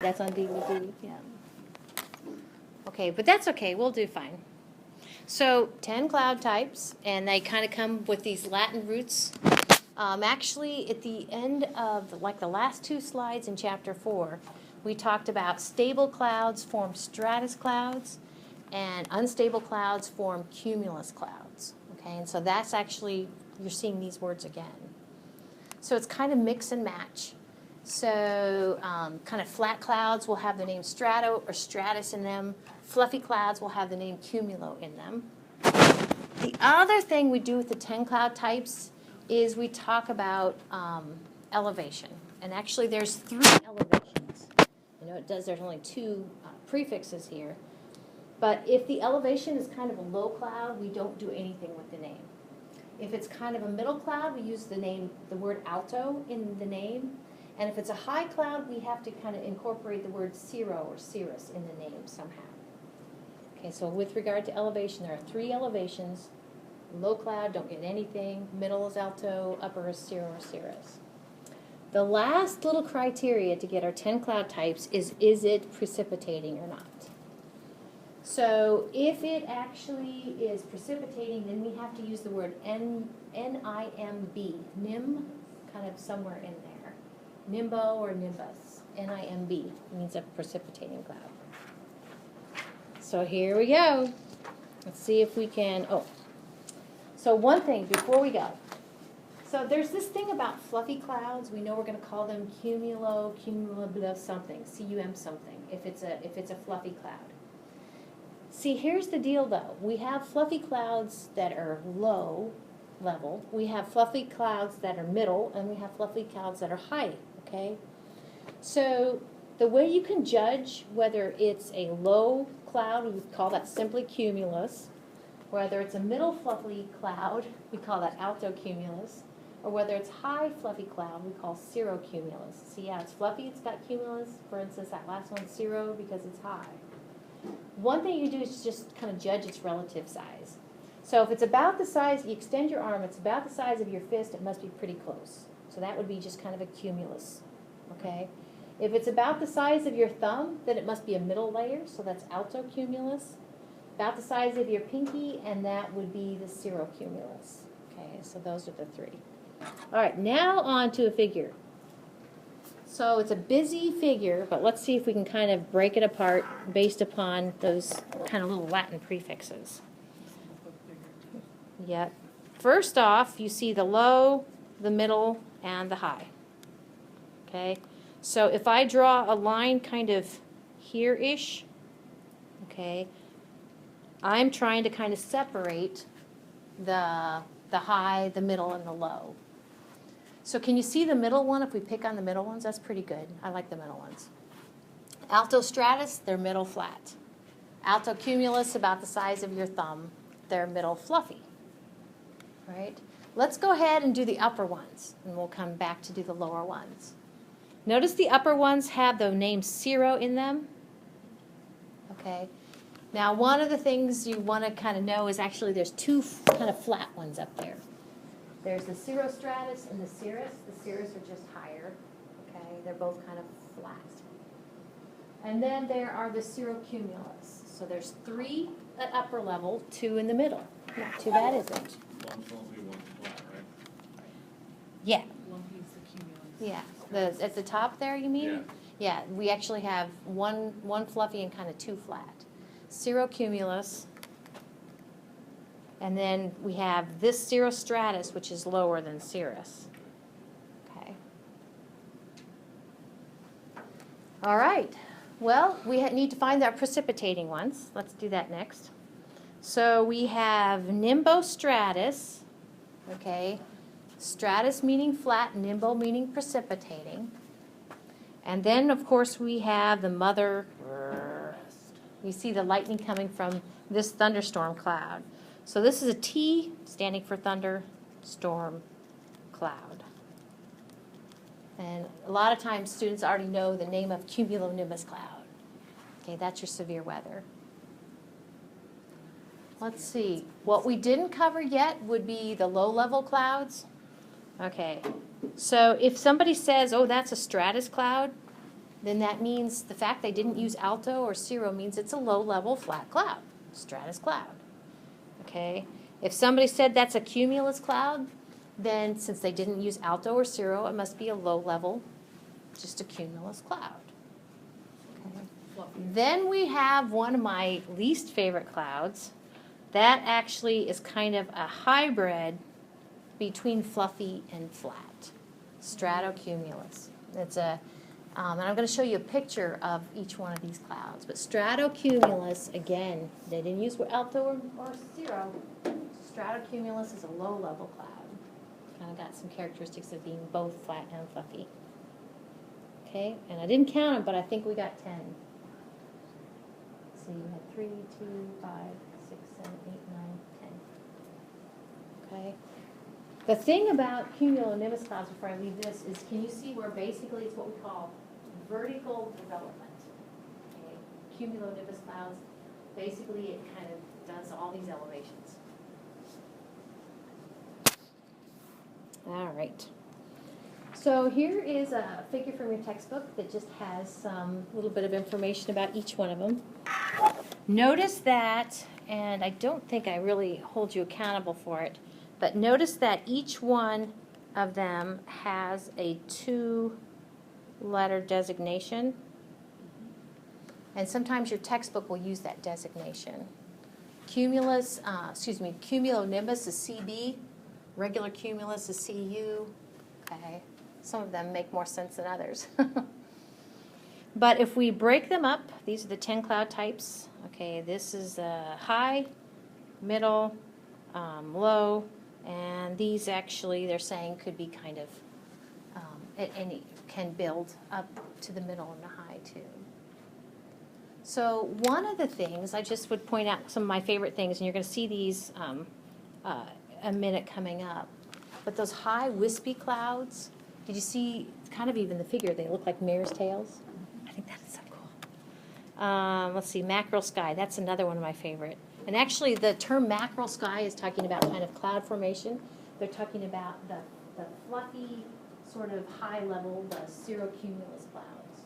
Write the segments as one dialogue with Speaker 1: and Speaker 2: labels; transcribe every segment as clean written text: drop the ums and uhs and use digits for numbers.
Speaker 1: That's on DVD, yeah. Okay, but that's okay. We'll do fine. So 10 cloud types, and they kind of come with these Latin roots. Actually, at the end of the last two slides in Chapter 4, we talked about stable clouds form stratus clouds, and unstable clouds form cumulus clouds. Okay, and so that's actually, you're seeing these words again. So it's kind of mix and match. So kind of flat clouds will have the name strato or stratus in them. Fluffy clouds will have the name cumulo in them. The other thing we do with the 10 cloud types is we talk about elevation. And actually there's 3 elevations. You know, it does, there's only 2 prefixes here. But if the elevation is kind of a low cloud, we don't do anything with the name. If it's kind of a middle cloud, we use the word alto in the name. And if it's a high cloud, we have to kind of incorporate the word cirro or cirrus in the name somehow. Okay, so with regard to elevation, there are 3 elevations. Low cloud, don't get anything. Middle is alto, upper is cirro or cirrus. The last little criteria to get our 10 cloud types is it precipitating or not? So if it actually is precipitating, then we have to use the word N-I-M-B, NIM, kind of somewhere in there. Nimbo or nimbus, N-I-M-B, means a precipitating cloud. So here we go. Let's see if we can, so one thing before we go. So there's this thing about fluffy clouds. We know we're going to call them cumulobla something, C-U-M something, if it's a fluffy cloud. See, here's the deal, though. We have fluffy clouds that are low level. We have fluffy clouds that are middle, and we have fluffy clouds that are high, okay? So the way you can judge whether it's a low cloud, we call that simply cumulus. Whether it's a middle fluffy cloud, we call that alto cumulus. Or whether it's high fluffy cloud, we call cirrocumulus. See, yeah, it's fluffy, it's got cumulus. For instance, that last one's cirro because it's high. One thing you do is just kind of judge its relative size. So if it's about the size, you extend your arm, it's about the size of your fist, it must be pretty close. So that would be just kind of a cumulus, okay? If it's about the size of your thumb, then it must be a middle layer, so that's alto cumulus. About the size of your pinky, and that would be the cirrocumulus. Okay, so those are the 3. All right, now on to a figure. So it's a busy figure, but let's see if we can kind of break it apart based upon those kind of little Latin prefixes. Yeah. First off, you see the low, the middle, and the high. Okay? So if I draw a line kind of here-ish, okay, I'm trying to kind of separate the high, the middle, and the low. So can you see the middle one? If we pick on the middle ones, that's pretty good. I like the middle ones. Alto stratus, they're middle flat. Alto cumulus, about the size of your thumb, they're middle fluffy. Right? Let's go ahead and do the upper ones, and we'll come back to do the lower ones. Notice the upper ones have the name cirro in them. Okay. Now, one of the things you want to kind of know is actually there's 2 kind of flat ones up there. There's the cirrostratus and the cirrus. The cirrus are just higher. Okay, they're both kind of flat. And then there are the cirrocumulus. So there's 3 at upper level, 2 in the middle. Not too bad, is it?
Speaker 2: One's lumpy, one's flat, right?
Speaker 1: Yeah.
Speaker 3: Lumpy is the cumulus.
Speaker 1: Yeah. At the top there, you mean?
Speaker 2: Yeah.
Speaker 1: Yeah, we actually have one fluffy and kind of 2 flat. Cirrocumulus. And then we have this cirrostratus, which is lower than cirrus. Okay. All right. Well, we need to find our precipitating ones. Let's do that next. So we have nimbostratus. Okay. Stratus meaning flat, nimbo meaning precipitating. And then, of course, we have the mother. You see the lightning coming from this thunderstorm cloud. So this is a T standing for thunder, storm, cloud. And a lot of times students already know the name of cumulonimbus cloud. Okay, that's your severe weather. Let's see. What we didn't cover yet would be the low-level clouds. Okay, so if somebody says, oh, that's a stratus cloud, then that means the fact they didn't use alto or cirro means it's a low-level flat cloud, stratus cloud. Okay? If somebody said that's a cumulus cloud, then since they didn't use alto or cirro, it must be a low-level, just a cumulus cloud. Okay. Then we have one of my least favorite clouds. That actually is kind of a hybrid between fluffy and flat, stratocumulus. It's a, and I'm going to show you a picture of each one of these clouds. But stratocumulus, again, they didn't use alto or cirro. Stratocumulus is a low-level cloud. Kind of got some characteristics of being both flat and fluffy. Okay, and I didn't count them, but I think we got 10. So you had 3, 2, 5, 6, 7, 8, 9, 10. Okay. The thing about cumulonimbus clouds, before I leave this, is can you see where basically it's what we call vertical development? Okay. Cumulonimbus clouds, basically it kind of does all these elevations. All right. So here is a figure from your textbook that just has some little bit of information about each one of them. Notice that, and I don't think I really hold you accountable for it, but notice that each one of them has a 2-letter designation. And sometimes your textbook will use that designation. Cumulonimbus is CB, regular cumulus is CU. Okay, some of them make more sense than others. But if we break them up, these are the 10 cloud types. Okay, this is high, middle, low, and these actually they're saying could be kind of, and it can build up to the middle and the high too. So one of the things, I just would point out some of my favorite things, and you're going to see these a minute coming up. But those high wispy clouds, did you see, it's kind of even the figure, they look like mare's tails. I think that's so cool. Let's see, mackerel sky, that's another one of my favorite. And actually the term mackerel sky is talking about kind of cloud formation. They're talking about the fluffy, sort of high level, the cirrocumulus clouds.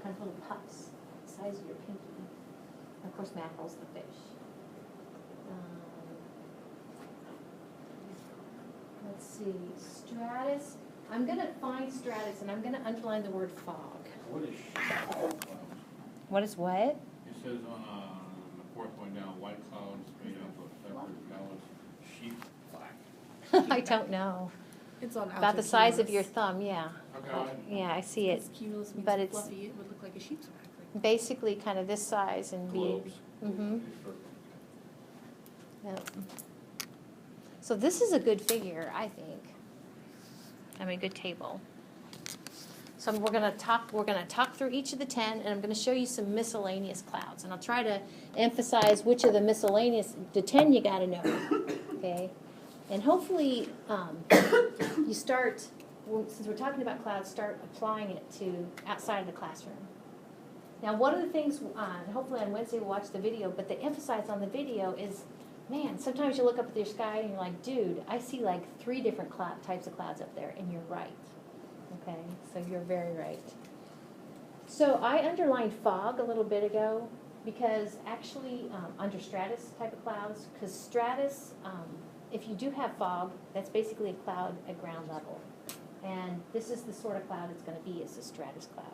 Speaker 1: Kind of little puffs, the size of your pinky. And of course mackerel's the fish. Let's see, stratus. I'm going to find stratus, and I'm going to underline the word fog.
Speaker 2: What is sheep clouds?
Speaker 1: What is what?
Speaker 2: It says on the fourth one down, white clouds made up of separate clouds, sheep black.
Speaker 1: I don't know.
Speaker 3: It's on
Speaker 1: About the size of your thumb, yeah.
Speaker 2: Okay.
Speaker 1: Yeah, I see it.
Speaker 3: Cumulus means
Speaker 1: But it's
Speaker 3: fluffy. It would look like a sheep's back.
Speaker 1: basically kind of this size and be.
Speaker 2: Globes.
Speaker 1: Mm-hmm. Yep. So this is a good figure, I think. I mean, good table. So we're going to talk through each of the 10, and I'm going to show you some miscellaneous clouds, and I'll try to emphasize which of the miscellaneous. The 10 you got to know, okay? And hopefully you start, since we're talking about clouds, start applying it to outside of the classroom. Now, one of the things, hopefully on Wednesday we'll watch the video, but the emphasis on the video is, man, sometimes you look up at your sky and you're like, dude, I see like 3 different types of clouds up there, and you're right. Okay, so you're very right. So I underlined fog a little bit ago because actually under stratus type of clouds, because stratus, if you do have fog, that's basically a cloud at ground level. And this is the sort of cloud it's going to be, is a stratus cloud.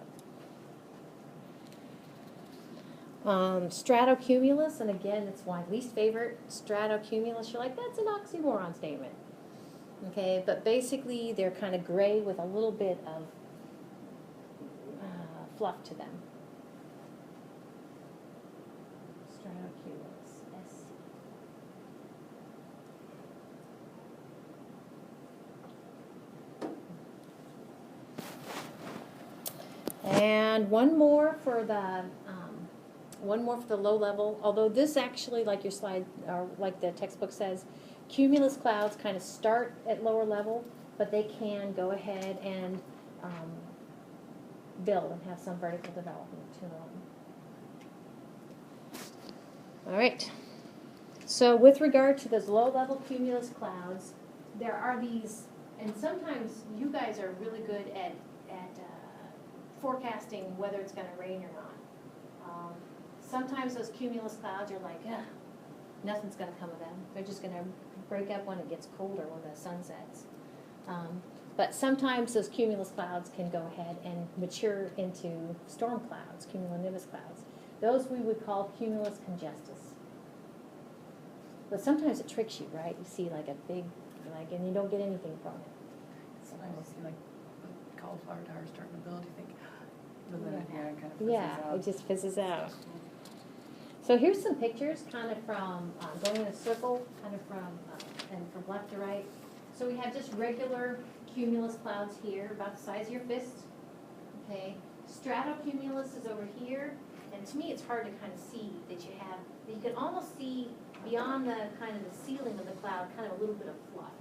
Speaker 1: Stratocumulus, and again, it's my least favorite. Stratocumulus, you're like, that's an oxymoron statement. Okay, but basically they're kind of gray with a little bit of fluff to them. Stratocumulus, S. And one more for the low level. Although this actually, like your slide or like the textbook says, cumulus clouds kind of start at lower level, but they can go ahead and build and have some vertical development to them. All right. So with regard to those low-level cumulus clouds, there are these, and sometimes you guys are really good at forecasting whether it's gonna rain or not. Sometimes those cumulus clouds are like, ugh, nothing's gonna come of them. They're just gonna break up when it gets colder, when the sun sets. But sometimes those cumulus clouds can go ahead and mature into storm clouds, cumulonimbus clouds. Those we would call cumulus congestus. But sometimes it tricks you, right? You see like a big, like, and you don't get anything from it.
Speaker 3: Sometimes you see like a cauliflower tower starting to build, you think, but then,
Speaker 1: Yeah.
Speaker 3: it kind of fizzes
Speaker 1: Yeah,
Speaker 3: out.
Speaker 1: it just fizzes out. So here's some pictures, kind of from, going in a circle, kind of from, and from left to right. So we have just regular cumulus clouds here, about the size of your fist, okay? Stratocumulus is over here, and to me, it's hard to kind of see that you have, that you can almost see beyond the kind of the ceiling of the cloud, kind of a little bit of fluff.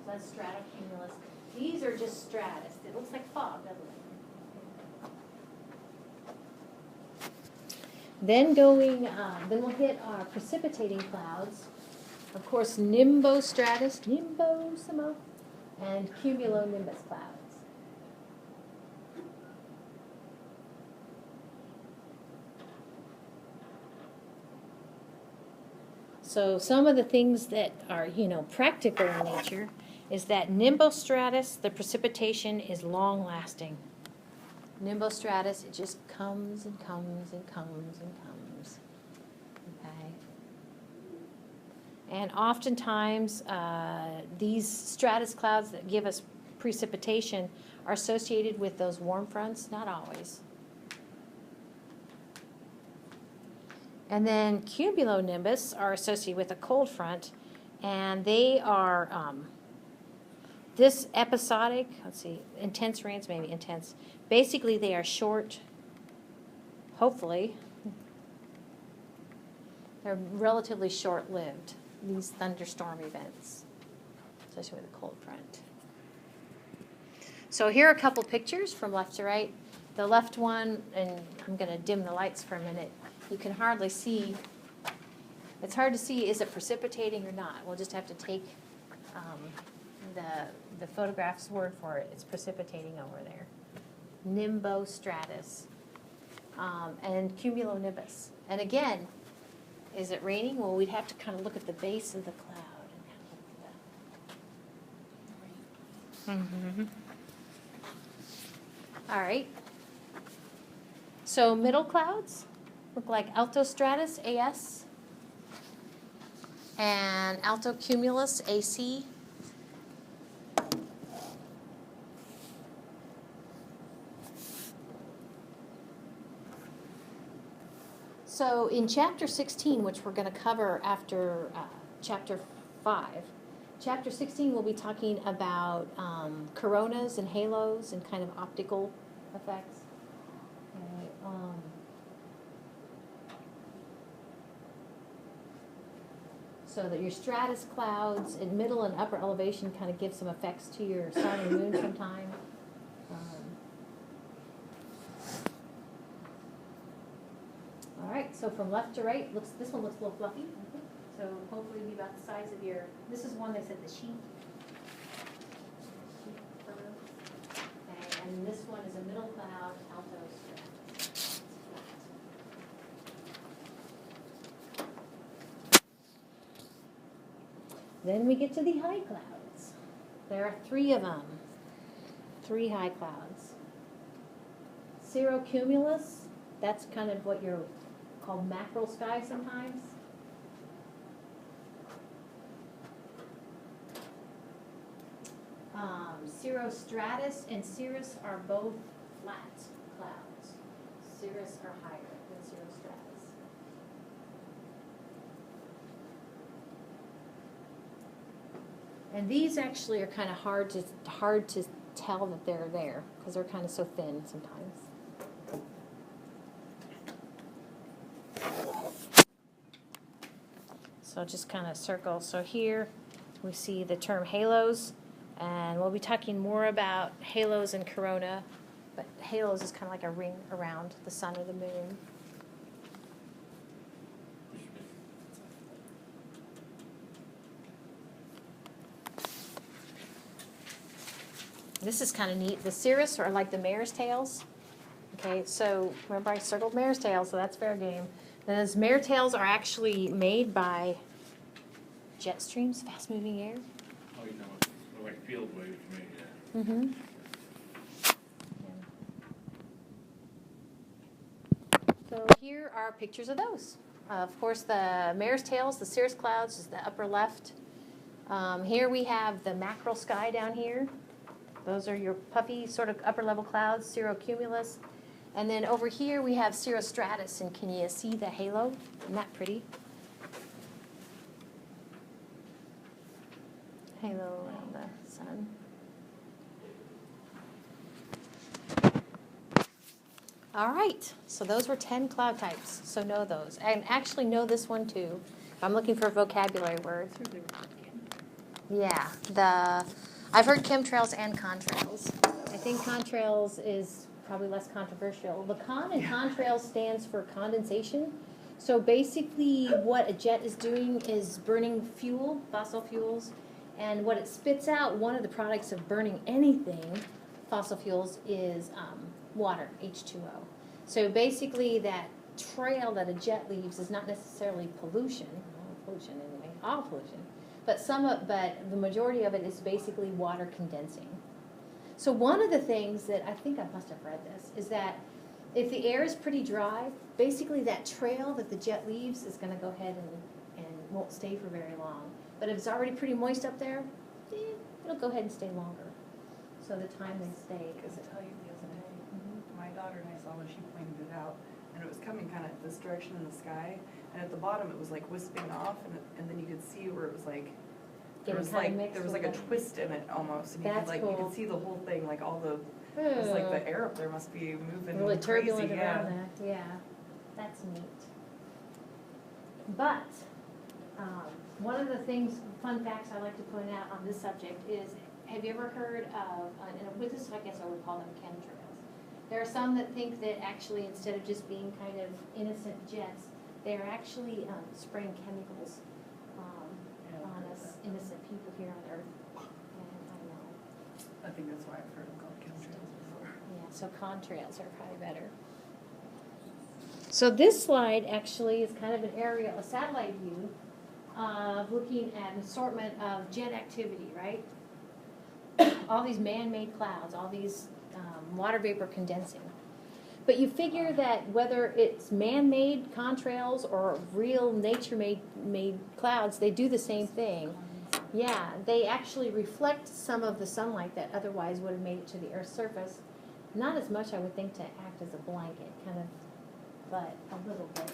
Speaker 1: So that's stratocumulus. These are just stratus. It looks like fog, doesn't it? Then then we'll hit our precipitating clouds. Of course, nimbostratus, nimbosimo, and cumulonimbus clouds. So some of the things that are, practical in nature is that nimbostratus, the precipitation is long-lasting. Nimbostratus, it just comes and comes and comes and comes. Okay. And oftentimes, these stratus clouds that give us precipitation are associated with those warm fronts, not always. And then cumulonimbus are associated with a cold front, and they are this episodic, intense rains, maybe intense. Basically, they are short, hopefully. They're relatively short-lived, these thunderstorm events, especially with a cold front. So here are a couple pictures from left to right. The left one, and I'm going to dim the lights for a minute, you can hardly see. It's hard to see, is it precipitating or not? We'll just have to take the photograph's word for it. It's precipitating over there. Nimbostratus and cumulonimbus. And again, is it raining? Well, we'd have to kind of look at the base of the cloud. All right. So middle clouds look like altostratus, AS, and altocumulus, AC. So in Chapter 16, which we're going to cover after Chapter 5, Chapter 16 we'll be talking about coronas and halos and kind of optical effects. Okay, so that your stratus clouds in middle and upper elevation kind of give some effects to your sun and moon sometime. All right, so from left to right, this one looks a little fluffy. So hopefully it'll be about the size of your, this is one that said the sheep. Okay, and this one is a middle cloud, altostratus. Then we get to the high clouds. There are 3 of them. 3 high clouds. Cirrocumulus, that's kind of what you're called mackerel sky sometimes. Cirrostratus and cirrus are both flat clouds. Cirrus are higher than cirrostratus. And these actually are kind of hard to tell that they're there because they're kind of so thin sometimes. So just kind of circle. So here we see the term halos, and we'll be talking more about halos and corona, but halos is kind of like a ring around the sun or the moon. This is kind of neat. The cirrus are like the mare's tails, Okay, so remember I circled mare's tails, so that's fair game. Then those mare tails are actually made by jet streams, fast-moving air.
Speaker 2: Oh, you know, they're like field waves, maybe, yeah.
Speaker 1: Mm-hmm. So here are pictures of those. Of course, the mare's tails, the cirrus clouds is the upper left. Here we have the mackerel sky down here. Those are your puffy sort of upper level clouds, cirrocumulus. And then over here we have cirrostratus, and can you see the halo? Isn't that pretty? Halo around the sun. All right, so those were 10 cloud types, so know those. And actually know this one too. I'm looking for vocabulary words. Yeah, I've heard chemtrails and contrails. I think contrails is probably less controversial. The con in contrails stands for condensation. So basically what a jet is doing is burning fuel, fossil fuels, and what it spits out, one of the products of burning anything, fossil fuels, is water, H2O. So basically that trail that a jet leaves is not necessarily pollution, all pollution, but the majority of it is basically water condensing. So one of the things that I think I must have read this is that if the air is pretty dry, basically that trail that the jet leaves is going to go ahead and won't stay for very long. But if it's already pretty moist up there, it'll go ahead and stay longer. So the time they stay.
Speaker 3: Because I tell you the other day, my daughter and I saw when she pointed it out, and it was coming kind of this direction in the sky, and at the bottom it was like wisping off, and then you could see where it was like, there was like a twist in it almost, and you could see the whole thing, like all the, it was like the air up there must be moving
Speaker 1: really
Speaker 3: crazy,
Speaker 1: turbulent around that. Yeah, that's neat. But one of the fun facts I like to point out on this subject is, have you ever heard of, and with this I guess I would call them chemtrails. There are some that think that actually instead of just being kind of innocent jets, they're actually spraying chemicals on us innocent people here on Earth. And I know.
Speaker 3: I think that's why I've heard them called chemtrails before.
Speaker 1: Yeah, so contrails are probably better. So this slide actually is kind of a satellite view of looking at an assortment of jet activity, right? All these man-made clouds, all these water vapor condensing. But you figure that whether it's man-made contrails or real nature-made clouds, they do the same thing. Yeah, they actually reflect some of the sunlight that otherwise would have made it to the Earth's surface. Not as much, I would think, to act as a blanket, kind of, but a little bit.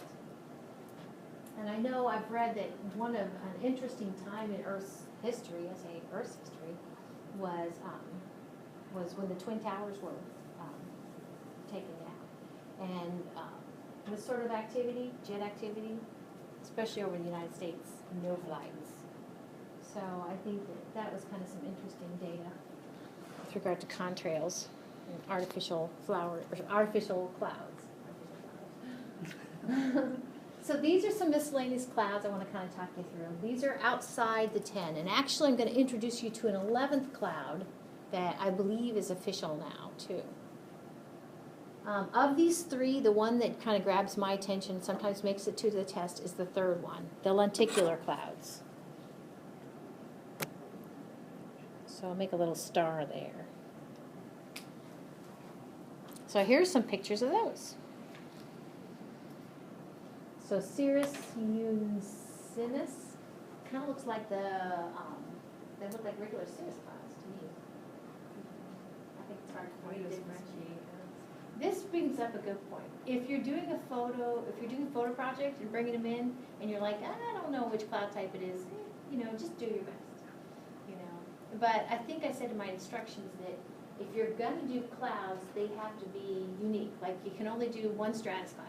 Speaker 1: And I know I've read that an interesting time in Earth's history, I say Earth's history, was when the Twin Towers were taken down. And this sort of activity, jet activity, especially over the United States, no flights. So I think that was kind of some interesting data with regard to contrails and artificial clouds. So these are some miscellaneous clouds I want to kind of talk you through. These are outside the 10. And actually I'm going to introduce you to an 11th cloud that I believe is official now too. Of these three, the one that kind of grabs my attention, sometimes makes it to the test, is the third one, the lenticular clouds. So I'll make a little star there. So here's some pictures of those. So cirrus uncinus kind of looks like they look like regular cirrus clouds to me. I think it's hard to differentiate. This brings up a good point. If you're doing a photo project and bringing them in, and you're like, I don't know which cloud type it is, just do your best. But I think I said in my instructions that if you're going to do clouds, they have to be unique. Like you can only do one stratus cloud,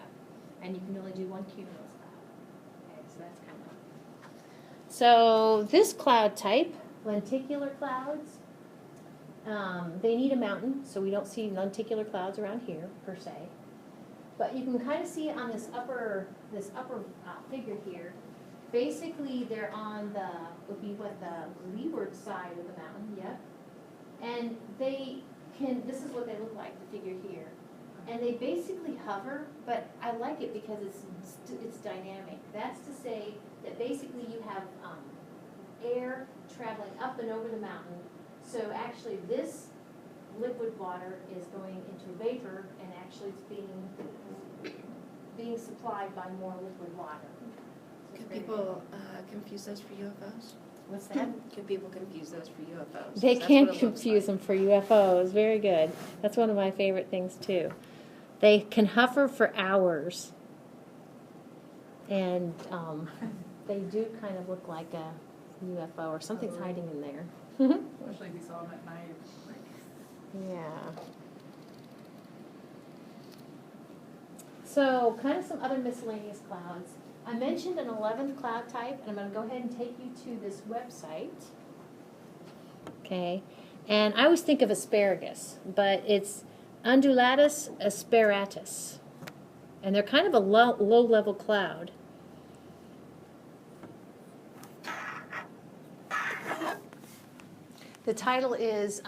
Speaker 1: and you can only do one cumulus cloud. Okay, so that's kind of. So this cloud type, lenticular clouds, they need a mountain, so we don't see lenticular clouds around here per se. But you can kind of see on this upper figure here. Basically, they're on the leeward side of the mountain. Yep. And this is what they look like. The figure here. And they basically hover, but I like it because it's dynamic. That's to say that basically you have air traveling up and over the mountain. So actually this liquid water is going into vapor and actually it's being supplied by more liquid water. So it's
Speaker 4: Could
Speaker 1: very
Speaker 4: people confuse those for UFOs?
Speaker 1: What's that?
Speaker 4: Could people confuse those for UFOs?
Speaker 1: They
Speaker 4: 'Cause that's
Speaker 1: can
Speaker 4: what it looks
Speaker 1: confuse
Speaker 4: like.
Speaker 1: them for UFOs. Very good. That's one of my favorite things too. They can hover for hours, and they do kind of look like a UFO or something's hiding in there.
Speaker 3: Especially if you saw them at night, like.
Speaker 1: Yeah. So, kind of some other miscellaneous clouds. I mentioned an 11th cloud type, and I'm going to go ahead and take you to this website. Okay. And I always think of asparagus, but it's Undulatus asperatus. And they're kind of a low-level cloud. The title is,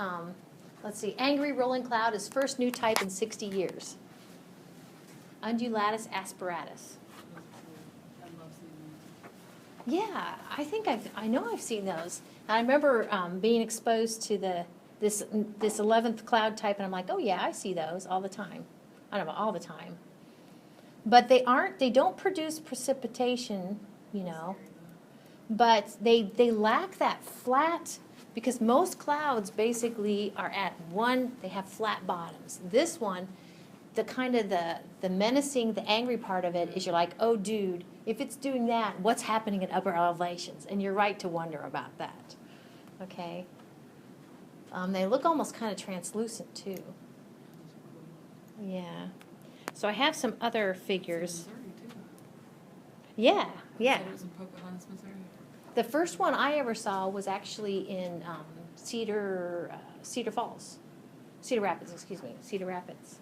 Speaker 1: let's see, Angry Rolling Cloud is first new type in 60 years. Undulatus asperatus.
Speaker 3: I love seeing them.
Speaker 1: Yeah, I know I've seen those. I remember being exposed to this 11th cloud type, and I'm like, oh yeah, I see those all the time. I don't know, all the time. But they don't produce precipitation, but they lack that flat, because most clouds basically are at one, they have flat bottoms. This one, the menacing, the angry part of it is you're like, oh dude, if it's doing that, what's happening at upper elevations? And you're right to wonder about that. Okay? They look almost kind of translucent too. Yeah. So I have some other figures.
Speaker 3: Missouri, too.
Speaker 1: Yeah, yeah.
Speaker 3: It was in Pocahontas, Missouri.
Speaker 1: The first one I ever saw was actually in Cedar Rapids. Cedar Rapids.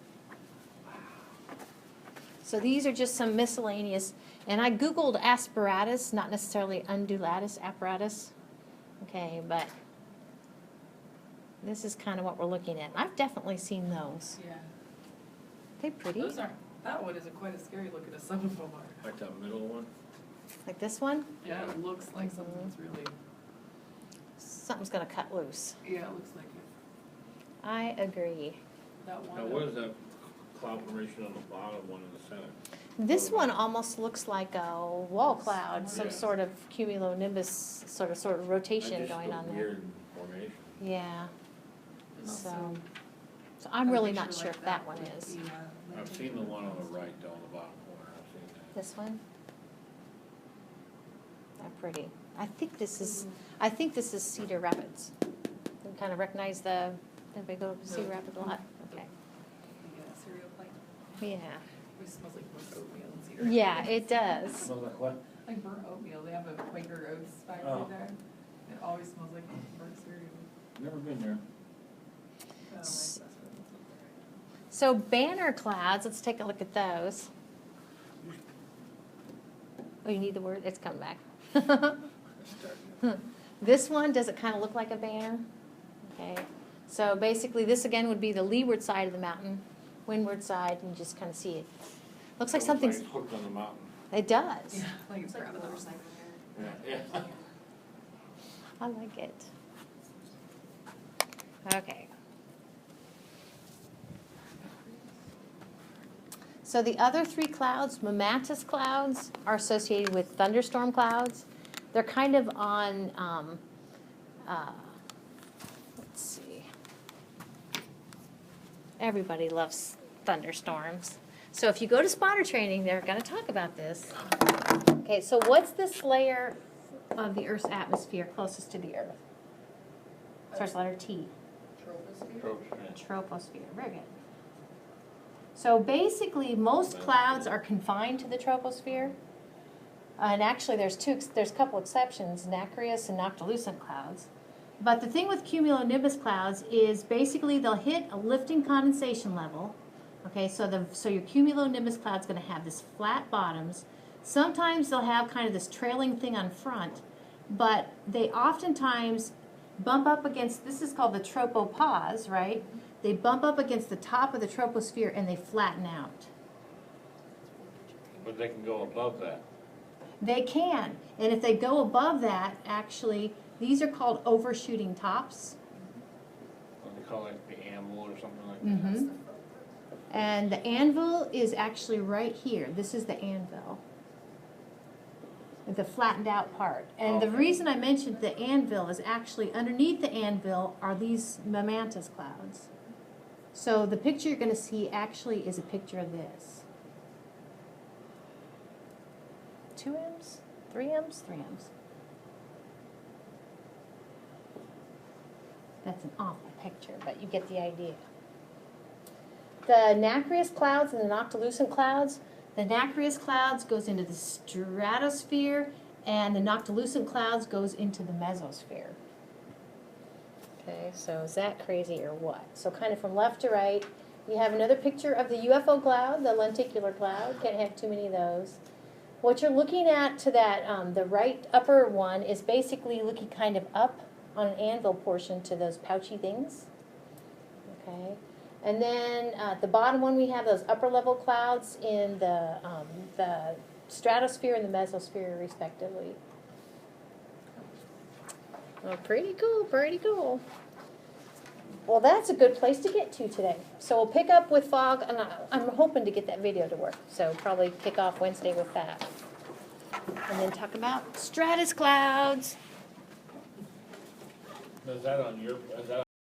Speaker 1: So these are just some miscellaneous, and I Googled asperatus, not necessarily undulatus apparatus. Okay, but this is kind of what we're looking at. I've definitely seen those.
Speaker 3: Yeah.
Speaker 1: They're pretty.
Speaker 3: Those aren't, that one isn't quite as scary looking as some of them are.
Speaker 2: Like that middle one?
Speaker 1: Like this one,
Speaker 3: Yeah, it looks like something's really,
Speaker 1: something's gonna cut loose.
Speaker 3: yeah, it looks like it.
Speaker 1: I agree.
Speaker 3: That one.
Speaker 2: Now, what is that cloud formation on the bottom, one in the center?
Speaker 1: This one almost looks like a wall cloud, some
Speaker 2: Yeah.
Speaker 1: sort of cumulonimbus sort of rotation
Speaker 2: Just
Speaker 1: going
Speaker 2: a
Speaker 1: on there.
Speaker 2: Weird formation.
Speaker 1: Yeah,
Speaker 3: And
Speaker 1: so,
Speaker 3: also
Speaker 1: so I'm really
Speaker 3: a
Speaker 1: not
Speaker 3: picture
Speaker 1: sure
Speaker 3: like
Speaker 1: if that one
Speaker 3: with
Speaker 1: is.
Speaker 3: the,
Speaker 2: I've seen the one on the right, down the bottom corner, I've seen that.
Speaker 1: This one? They're pretty. I think this is Cedar Rapids. You kind of recognize did we go to Cedar Rapids a lot? Okay,
Speaker 3: the cereal plate.
Speaker 1: yeah.
Speaker 3: It smells like burnt oatmeal and cedar.
Speaker 1: Yeah, it does.
Speaker 2: Smells like what?
Speaker 3: Like burnt oatmeal. They have a Quaker Oats factory
Speaker 2: Oh.
Speaker 3: there. It always smells like burnt cereal.
Speaker 2: Never been there.
Speaker 3: Oh, my best friend lives up there.
Speaker 1: So banner clouds, let's take a look at those. Oh, you need the word? It's come back.
Speaker 2: It's starting.
Speaker 1: This one, does it kind of look like a banner? Okay, so basically this again would be the leeward side of the mountain, windward side, and you just kind of see it. Looks like something's,
Speaker 2: It's hooked on the mountain.
Speaker 1: it does.
Speaker 3: Yeah, like it's grabbing the other side.
Speaker 2: Yeah, yeah.
Speaker 1: I like it. Okay. So the other three clouds, mammatus clouds, are associated with thunderstorm clouds. They're kind of on, let's see. Everybody loves thunderstorms. So if you go to spotter training, they're going to talk about this. Okay, so what's this layer of the Earth's atmosphere closest to the Earth? Starts with letter T. Troposphere. Very good. So basically, most clouds are confined to the troposphere. And actually, there's a couple exceptions, nacreous and noctilucent clouds. But the thing with cumulonimbus clouds is basically they'll hit a lifting condensation level. Okay, so your cumulonimbus cloud's going to have this flat bottoms. Sometimes they'll have kind of this trailing thing on front, but they oftentimes bump up against, this is called the tropopause, right? they bump up against the top of the troposphere and they flatten out.
Speaker 2: But they can go above that.
Speaker 1: They can, and if they go above that, actually, these are called overshooting tops.
Speaker 2: What they call it, the anvil or something like that.
Speaker 1: Mm-hmm. And the anvil is actually right here. This is the anvil. The flattened out part. And the
Speaker 2: Okay.
Speaker 1: reason I mentioned the anvil is actually underneath the anvil are these momentous clouds. So the picture you're going to see actually is a picture of this. 2 M's? 3 M's? 3 M's. That's an awful picture, but you get the idea. The nacreous clouds and the noctilucent clouds, the nacreous clouds goes into the stratosphere and the noctilucent clouds goes into the mesosphere. Okay, so is that crazy or what? So kind of from left to right, you have another picture of the UFO cloud, the lenticular cloud. Can't have too many of those. What you're looking at to that, the right upper one is basically looking kind of up on an anvil portion to those pouchy things. Okay. And then at the bottom one, we have those upper level clouds in the stratosphere and the mesosphere, respectively. Oh, pretty cool, pretty cool. Well, that's a good place to get to today. So we'll pick up with fog, and I'm hoping to get that video to work. So probably kick off Wednesday with that. And then talk about stratus clouds.
Speaker 2: Is that on your, is that